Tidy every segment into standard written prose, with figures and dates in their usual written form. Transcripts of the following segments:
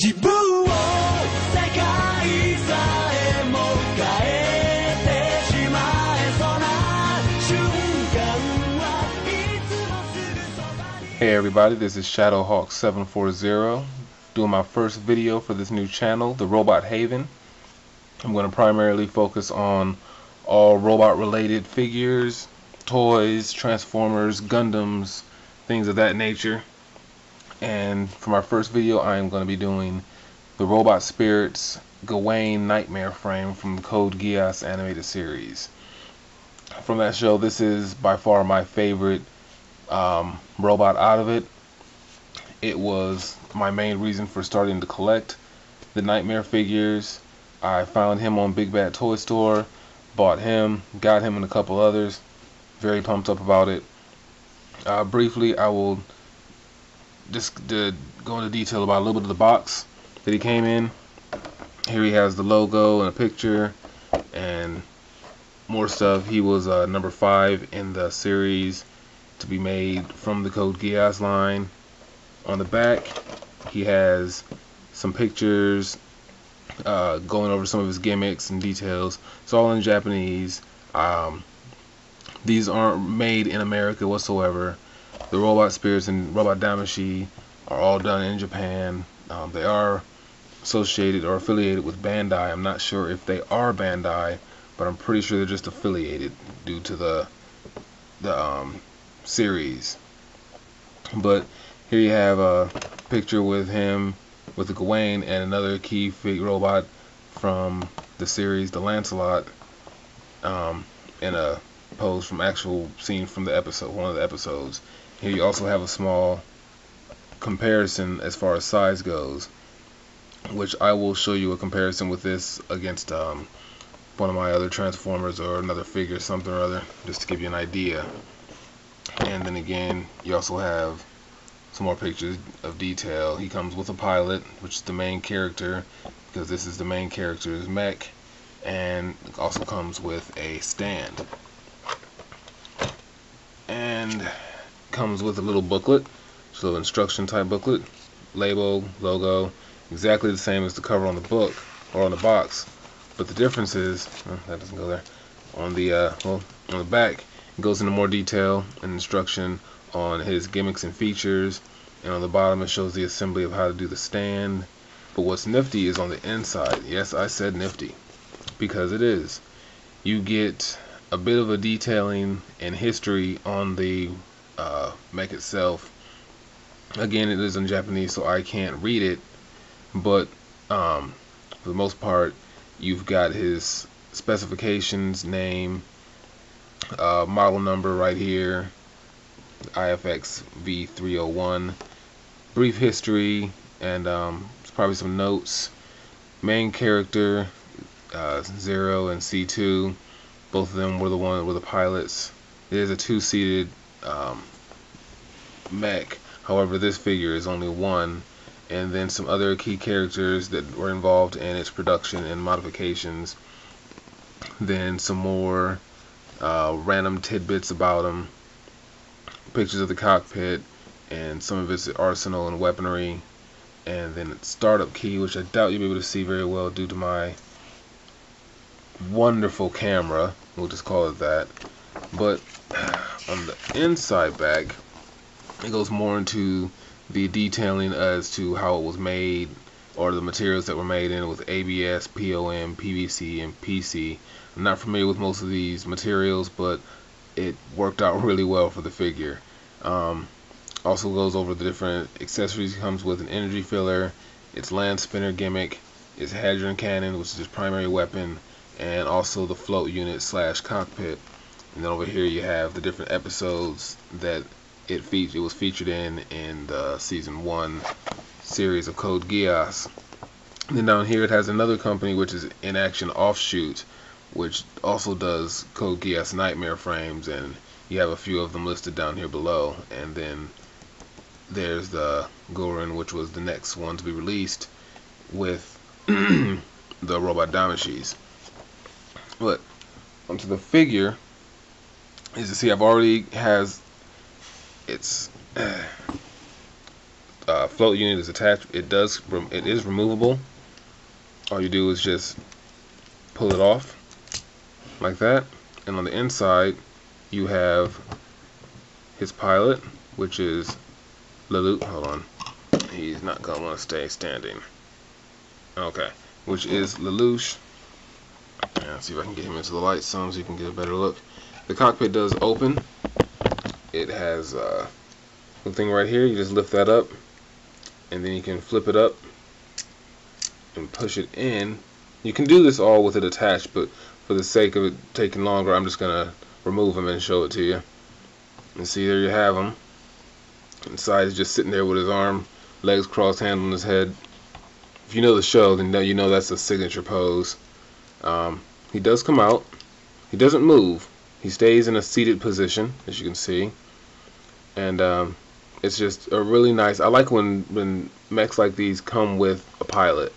自分を世界さえも変えてしまえそうな瞬間はいつもすぐそばに。 Hey everybody, this is ShadowHawk740 doing my first video for this new channel, the Robot Haven. I'm going to primarily focus on all robot related figures, toys, Transformers, Gundams, things of that nature. And for my first video I am going to be doing the Robot Spirits Gawain Nightmare frame from the Code Geass animated series. From that show, this is by far my favorite robot out of it. It was my main reason for starting to collect the Nightmare figures. I found him on Big Bad Toy Store, bought him, got him and a couple others. Very pumped up about it. Briefly, I will just go into detail about a little bit of the box that he came in. Here he has the logo and a picture and more stuff. He was number 5 in the series to be made from the Code Geass line. On the back he has some pictures going over some of his gimmicks and details. It's all in Japanese. These aren't made in America whatsoever. The Robot Spirits and Robot Damishii are all done in Japan. They are associated or affiliated with Bandai. I'm not sure if they are Bandai, but I'm pretty sure they're just affiliated due to the series. But here you have a picture with him with the Gawain and another key figure robot from the series, the Lancelot, in a pose from actual scene from the episode, one of the episodes. Here you also have a small comparison as far as size goes, which I will show you a comparison with this against one of my other Transformers or another figure, something or other, just to give you an idea. And then again, you also have some more pictures of detail. He comes with a pilot, which is the main character, because this is the main character's mech, and also comes with a stand. And comes with a little booklet, so instruction type booklet, label, logo, exactly the same as the cover on the book or on the box. But the difference is, that doesn't go there. On the on the back, it goes into more detail and instruction on his gimmicks and features, and on the bottom it shows the assembly of how to do the stand. But what's nifty is on the inside. Yes, I said nifty, because it is. You get a bit of a detailing and history on the mech itself. Again, it is in Japanese, so I can't read it, but for the most part, you've got his specifications, name, model number right here, IFX V301, brief history, and probably some notes. Main character, Zero and C2, both of them were the pilots. It is a 2-seated mech. However, this figure is only 1. And then some other key characters that were involved in its production and modifications. Then some more random tidbits about him, pictures of the cockpit and some of its arsenal and weaponry, and then its startup key, which I doubt you'll be able to see very well due to my wonderful camera, we'll just call it that. But on the inside back, it goes more into the detailing as to how it was made, or the materials that were made in it, with ABS, POM, PVC, and PC. I'm not familiar with most of these materials, but it worked out really well for the figure. Also goes over the different accessories. It comes with an energy filler, its land spinner gimmick, its hadron cannon, which is its primary weapon, and also the float unit / cockpit. And then over here you have the different episodes that it was featured in the season 1 series of Code Geass. And then down here it has another company, which is In Action Offshoot, which also does Code Geass Knightmare frames, and you have a few of them listed down here below. And then there's the Gorin, which was the next one to be released with the Robot Damishii. But onto the figure, is to see I've already has its float unit is attached, it is removable. All you do is just pull it off like that, and on the inside you have his pilot, which is Lelouch. Hold on, he's not gonna want to stay standing. Okay, which is Lelouch. Let's see if I can get him into the light some so you can get a better look. The cockpit does open. It has the thing right here. You just lift that up, and then you can flip it up and push it in. You can do this all with it attached, but for the sake of it taking longer, I'm just gonna remove him and show it to you. And see, there you have him. Inside is just sitting there with his arm, legs crossed, hand on his head. If you know the show, then you know that's a signature pose. He does come out. He doesn't move. He stays in a seated position, as you can see. And it's just a really nice. I like when mechs like these come with a pilot.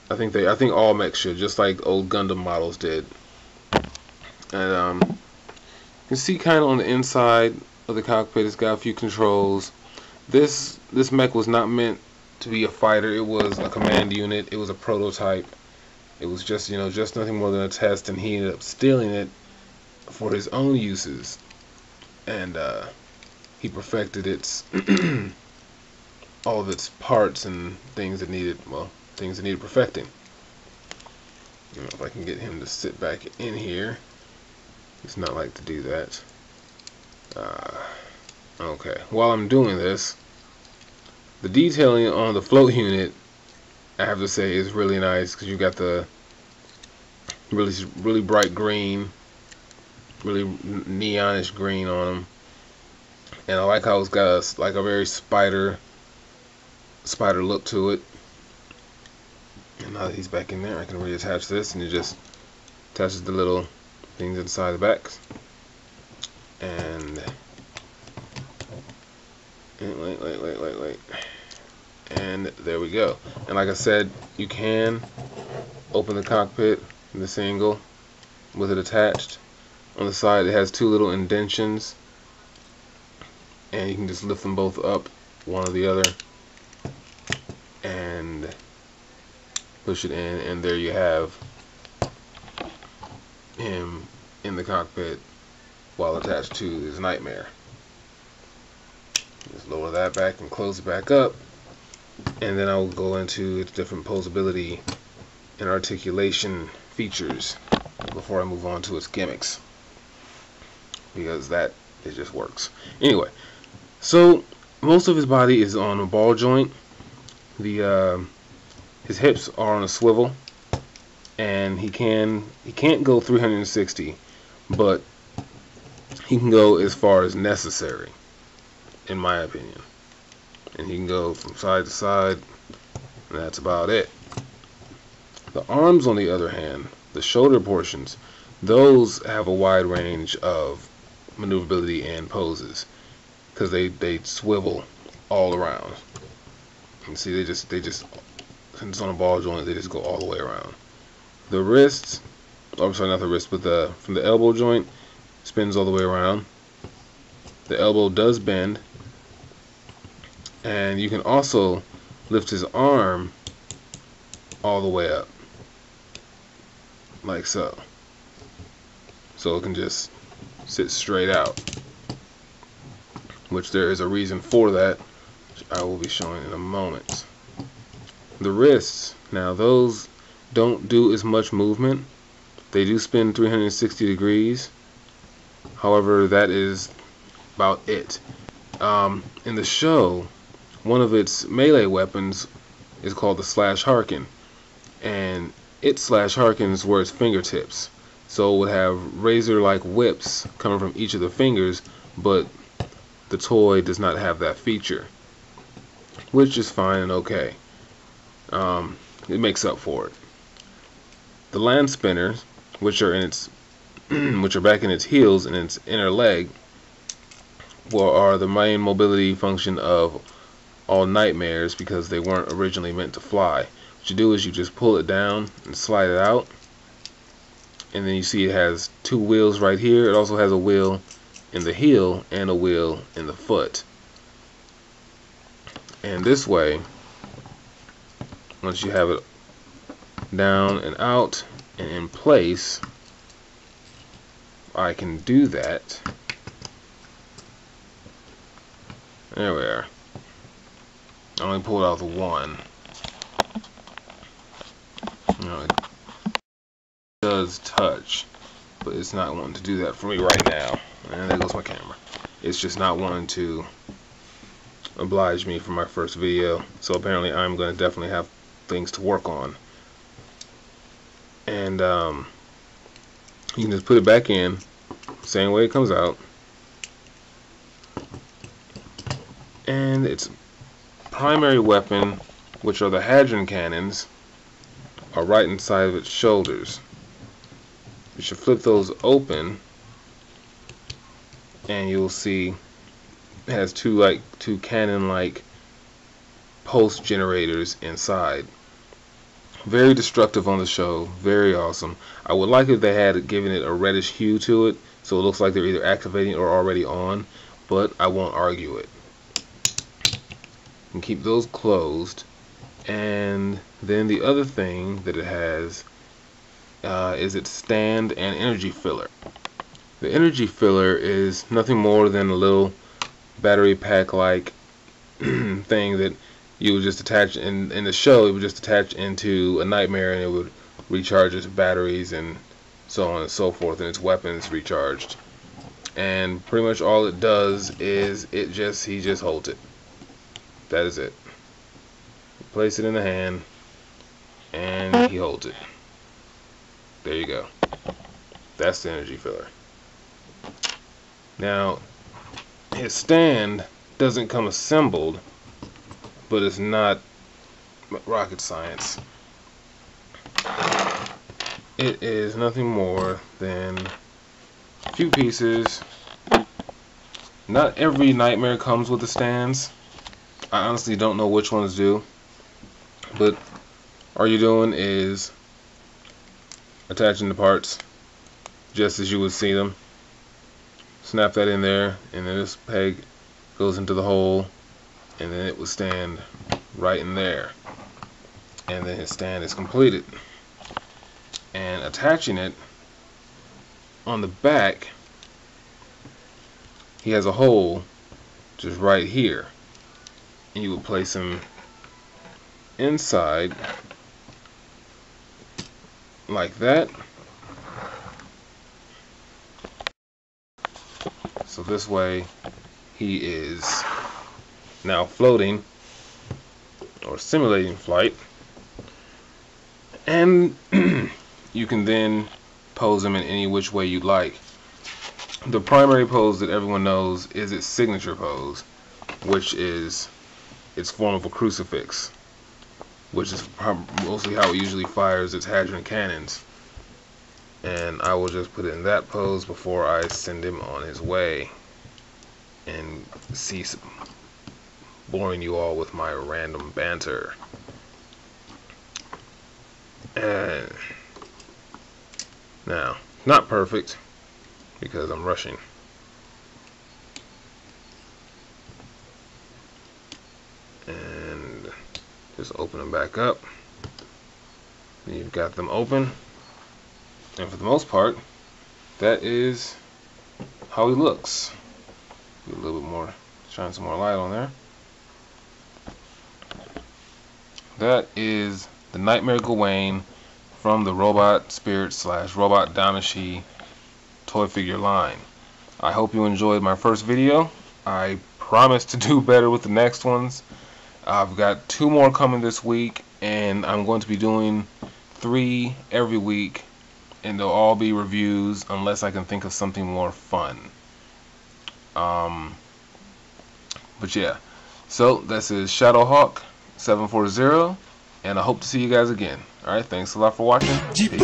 I think all mechs should, just like old Gundam models did. And you can see kind of on the inside of the cockpit, it's got a few controls. This mech was not meant to be a fighter. It was a command unit. It was a prototype. It was just just nothing more than a test, and he ended up stealing it for his own uses. And he perfected its all of its parts and things that needed perfecting. If I can get him to sit back in here. It's not like to do that. Okay, while I'm doing this, the detailing on the float unit, I have to say, is really nice, because you got the really bright green, really neonish green on them, and I like how it's got a very spider look to it. And now that he's back in there, I can reattach this, and it just attaches the little things inside the back. And wait. And there we go. And like I said, you can open the cockpit in this angle with it attached. On the side, it has two little indentions, and you can just lift them both up, one or the other, and push it in, and there you have him in the cockpit while attached to his Knightmare. Just lower that back and close it back up, and then I will go into its different posability and articulation features before I move on to its gimmicks, because it just works. Anyway, so most of his body is on a ball joint. His hips are on a swivel, and he can't go 360, but he can go as far as necessary, in my opinion. And he can go from side to side, and that's about it. The arms, on the other hand, the shoulder portions, those have a wide range of maneuverability and poses, because they swivel all around. You see, they just since it's on a ball joint, they just go all the way around. The wrists, I'm sorry, not the wrist, but from the elbow joint, spins all the way around. The elbow does bend, and you can also lift his arm all the way up, like so. So it can just sit straight out, which there is a reason for that, which I will be showing in a moment. The wrists, now those don't do as much movement. They do spin 360 degrees. However, that is about it. In the show, one of its melee weapons is called the Slash Harken, and its Slash Harkens were its fingertips. So it would have razor-like whips coming from each of the fingers, but the toy does not have that feature, which is fine and okay. It makes up for it. The land spinners, which are back in its heels and its inner leg, are the main mobility function of all Knightmares, because they weren't originally meant to fly. What you do is you just pull it down and slide it out, and then you see it has two wheels right here. It also has a wheel in the heel and a wheel in the foot. And this way, once you have it down and out and in place, I can do that. There we are. I only pulled out the one. You know, it does touch, but it's not wanting to do that for me right now. And there goes my camera. It's just not wanting to oblige me for my first video. So apparently I'm going to definitely have things to work on. And you can just put it back in, same way it comes out. And its primary weapon, which are the hadron cannons, are right inside of its shoulders. You should flip those open, and you'll see it has two cannon-like pulse generators inside. Very destructive on the show, very awesome. I would like if they had given it a reddish hue to it, so it looks like they're either activating or already on, but I won't argue it. And keep those closed. And then the other thing that it has is its stand and energy filler. The energy filler is nothing more than a little battery pack like thing that you would just attach in the show. It would just attach into a Knightmare, and it would recharge its batteries and so on and so forth, and its weapons recharged. And pretty much all it does is he just holds it. That is it. You place it in the hand, and he holds it. There you go. That's the energy filler. Now, his stand doesn't come assembled, but it's not rocket science. It is nothing more than a few pieces. Not every Knightmare comes with the stands. I honestly don't know which ones do, but all you're doing is attaching the parts just as you would see them. Snap that in there, and then this peg goes into the hole, and then it will stand right in there, and then his stand is completed. And attaching it on the back, he has a hole just right here, and you would place him inside like that. So this way he is now floating or simulating flight, and you can then pose him in any which way you like. The primary pose that everyone knows is its signature pose, which is its form of a crucifix, which is mostly how it usually fires its hadron cannons. And I will just put it in that pose before I send him on his way and cease boring you all with my random banter. And now, not perfect because I'm rushing. And just open them back up. And you've got them open. And for the most part, that is how he looks. Get a little bit more, shine some more light on there. That is the Knightmare Gawain from the Robot Spirit / Robot Damishii toy figure line. I hope you enjoyed my first video. I promise to do better with the next ones. I've got 2 more coming this week, and I'm going to be doing 3 every week, and they'll all be reviews unless I can think of something more fun. But yeah, so this is Shadowhawk 740, and I hope to see you guys again. Alright, thanks a lot for watching. Peace.